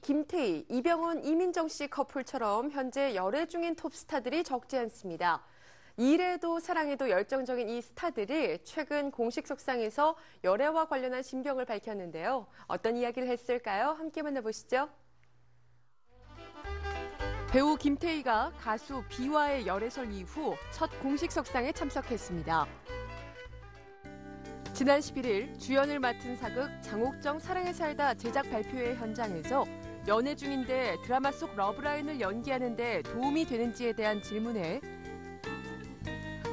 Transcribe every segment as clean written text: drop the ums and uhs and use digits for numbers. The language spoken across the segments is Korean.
김태희, 이병헌, 이민정 씨 커플처럼 현재 열애 중인 톱스타들이 적지 않습니다. 일에도 사랑에도 열정적인 이 스타들이 최근 공식 석상에서 열애와 관련한 신병을 밝혔는데요. 어떤 이야기를 했을까요? 함께 만나보시죠. 배우 김태희가 가수 비와의 열애설 이후 첫 공식 석상에 참석했습니다. 지난 11일 주연을 맡은 사극 장옥정 사랑에 살다 제작 발표회 현장에서 연애 중인데 드라마 속 러브라인을 연기하는 데 도움이 되는지에 대한 질문에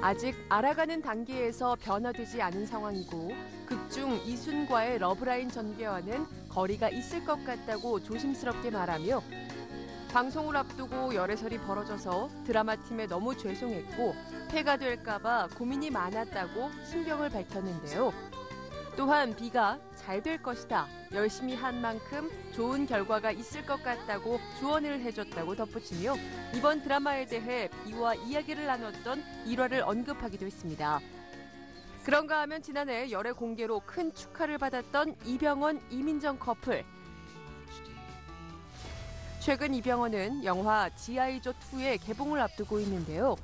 아직 알아가는 단계에서 변화되지 않은 상황이고 극중 이순과의 러브라인 전개와는 거리가 있을 것 같다고 조심스럽게 말하며 방송을 앞두고 열애설이 벌어져서 드라마 팀에 너무 죄송했고 폐가 될까 봐 고민이 많았다고 신병을 밝혔는데요. 또한 비가 잘 될 것이다. 열심히 한 만큼 좋은 결과가 있을 것 같다고 조언을 해줬다고 덧붙이며 이번 드라마에 대해 비와 이야기를 나눴던 일화를 언급하기도 했습니다. 그런가 하면 지난해 열애 공개로 큰 축하를 받았던 이병헌, 이민정 커플. 최근 이병헌은 영화 G.I.JOE2의 개봉을 앞두고 있는데요.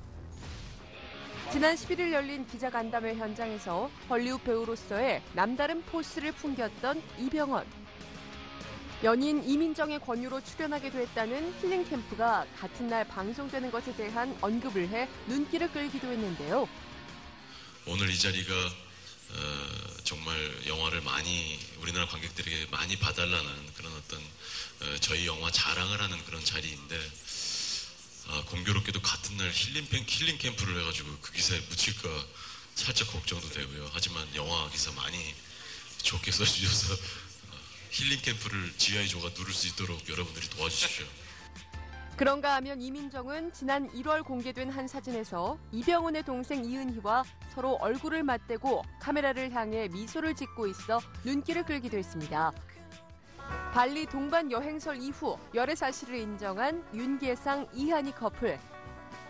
지난 11일 열린 기자간담회 현장에서 헐리우드 배우로서의 남다른 포스를 풍겼던 이병헌. 연인 이민정의 권유로 출연하게 됐다는 힐링 캠프가 같은 날 방송되는 것에 대한 언급을 해 눈길을 끌기도 했는데요. 오늘 이 자리가 정말 영화를 많이 우리나라 관객들에게 많이 봐달라는 그런 어떤 저희 영화 자랑을 하는 그런 자리인데 공교롭게도 같은 날 힐링 캠프를 해가지고 그 기사에 묻힐까 살짝 걱정도 되고요. 하지만 영화 기사 많이 좋게 써주셔서 힐링 캠프를 G.I.JOE가 누를 수 있도록 여러분들이 도와주십시오. 그런가 하면 이민정은 지난 1월 공개된 한 사진에서 이병헌의 동생 이은희와 서로 얼굴을 맞대고 카메라를 향해 미소를 짓고 있어 눈길을 끌기도 했습니다. 발리 동반 여행설 이후 열애 사실을 인정한 윤계상, 이한희 커플.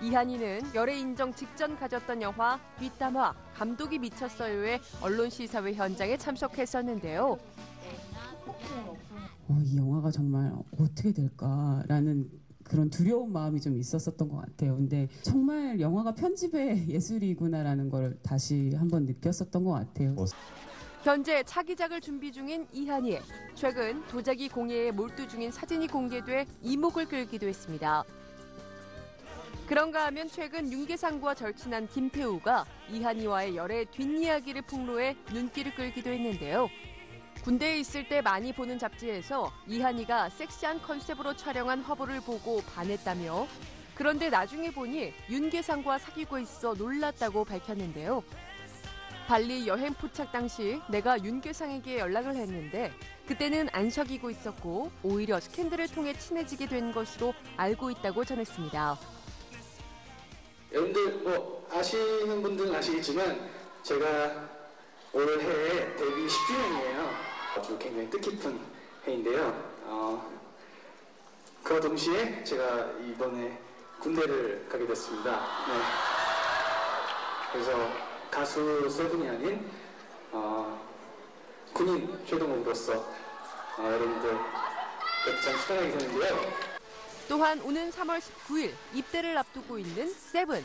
이한희는 열애 인정 직전 가졌던 영화 뒷담화 감독이 미쳤어요의 언론 시사회 현장에 참석했었는데요. 이 영화가 정말 어떻게 될까라는 그런 두려운 마음이 좀 있었었던 것 같아요. 근데 정말 영화가 편집의 예술이구나라는 걸 다시 한번 느꼈었던 것 같아요. 현재 차기작을 준비 중인 이한희. 최근 도자기 공예에 몰두 중인 사진이 공개돼 이목을 끌기도 했습니다. 그런가 하면 최근 윤계상과 절친한 김태우가 이한희와의 열애 뒷이야기를 폭로해 눈길을 끌기도 했는데요. 군대에 있을 때 많이 보는 잡지에서 이한희가 섹시한 컨셉으로 촬영한 화보를 보고 반했다며 그런데 나중에 보니 윤계상과 사귀고 있어 놀랐다고 밝혔는데요. 발리 여행 포착 당시 내가 윤계상에게 연락을 했는데 그때는 안 사귀고 있었고 오히려 스캔들을 통해 친해지게 된 것으로 알고 있다고 전했습니다. 여러분들 아시는 분들은 아시겠지만 제가 올해 데뷔 10주년이에요. 아주 굉장히 뜻깊은 해인데요. 그와 동시에 제가 이번에 군대를 가게 됐습니다. 네. 그래서 가수 세븐이 아닌 군인 최동욱으로서 여러분들 참 수당하게 되는데요. 또한 오는 3월 19일 입대를 앞두고 있는 세븐.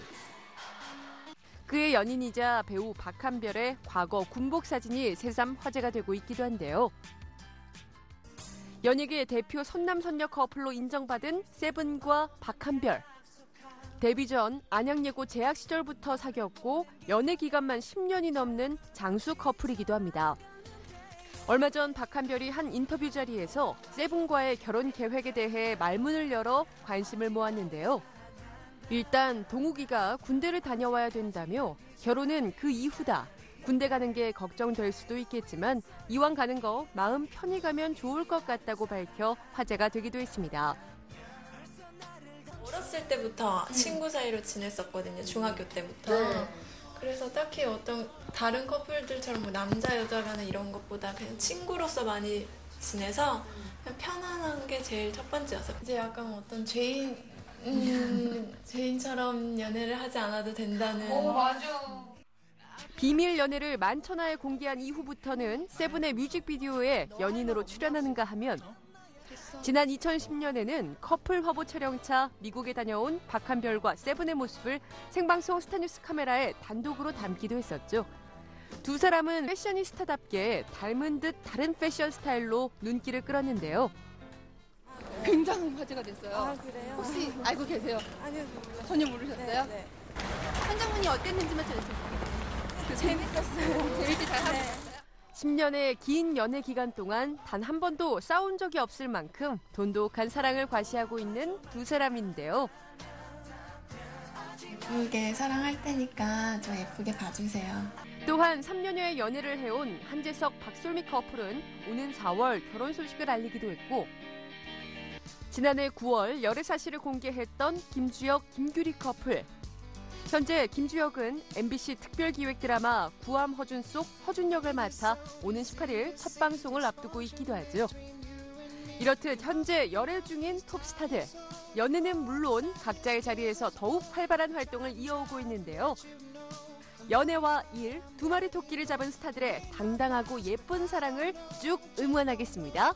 그의 연인이자 배우 박한별의 과거 군복 사진이 새삼 화제가 되고 있기도 한데요. 연예계 대표 선남선녀 커플로 인정받은 세븐과 박한별. 데뷔 전 안양예고 재학 시절부터 사귀었고 연애 기간만 10년이 넘는 장수 커플이기도 합니다. 얼마 전 박한별이 한 인터뷰 자리에서 세븐과의 결혼 계획에 대해 말문을 열어 관심을 모았는데요. 일단 동욱이가 군대를 다녀와야 된다며 결혼은 그 이후다. 군대 가는 게 걱정될 수도 있겠지만 이왕 가는 거 마음 편히 가면 좋을 것 같다고 밝혀 화제가 되기도 했습니다. 어렸을 때부터 친구 사이로 지냈었거든요. 중학교 때부터. 그래서 딱히 어떤 다른 커플들처럼 남자 여자 간에 이런 것보다 그냥 친구로서 많이 지내서 그냥 편안한 게 제일 첫 번째였어요. 이제 약간 어떤 죄인처럼 연애를 하지 않아도 된다는. 맞아. 비밀 연애를 만천하에 공개한 이후부터는 세븐의 뮤직비디오에 연인으로 출연하는가 하면 지난 2010년에는 커플 화보 촬영차 미국에 다녀온 박한별과 세븐의 모습을 생방송 스타뉴스 카메라에 단독으로 담기도 했었죠. 두 사람은 패셔니스타답게 닮은 듯 다른 패션 스타일로 눈길을 끌었는데요. 굉장한 화제가 됐어요. 아, 그래요? 혹시 알고 계세요? 아니요. 전혀 모르셨어요? 네. 한장문이 어땠는지만 전해주세요. 재밌었어요. 재밌게 잘 하고 네. 있었어요? 10년의 긴 연애 기간 동안 단 한 번도 싸운 적이 없을 만큼 돈독한 사랑을 과시하고 있는 두 사람인데요. 예쁘게 사랑할 테니까 좀 예쁘게 봐주세요. 또한 3년여의 연애를 해온 한재석, 박솔미 커플은 오는 4월 결혼 소식을 알리기도 했고, 지난해 9월 열애 사실을 공개했던 김주혁, 김규리 커플. 현재 김주혁은 MBC 특별기획 드라마 구암 허준 속 허준 역을 맡아 오는 18일 첫 방송을 앞두고 있기도 하죠. 이렇듯 현재 열애 중인 톱스타들. 연애는 물론 각자의 자리에서 더욱 활발한 활동을 이어오고 있는데요. 연애와 일, 두 마리 토끼를 잡은 스타들의 당당하고 예쁜 사랑을 쭉 응원하겠습니다.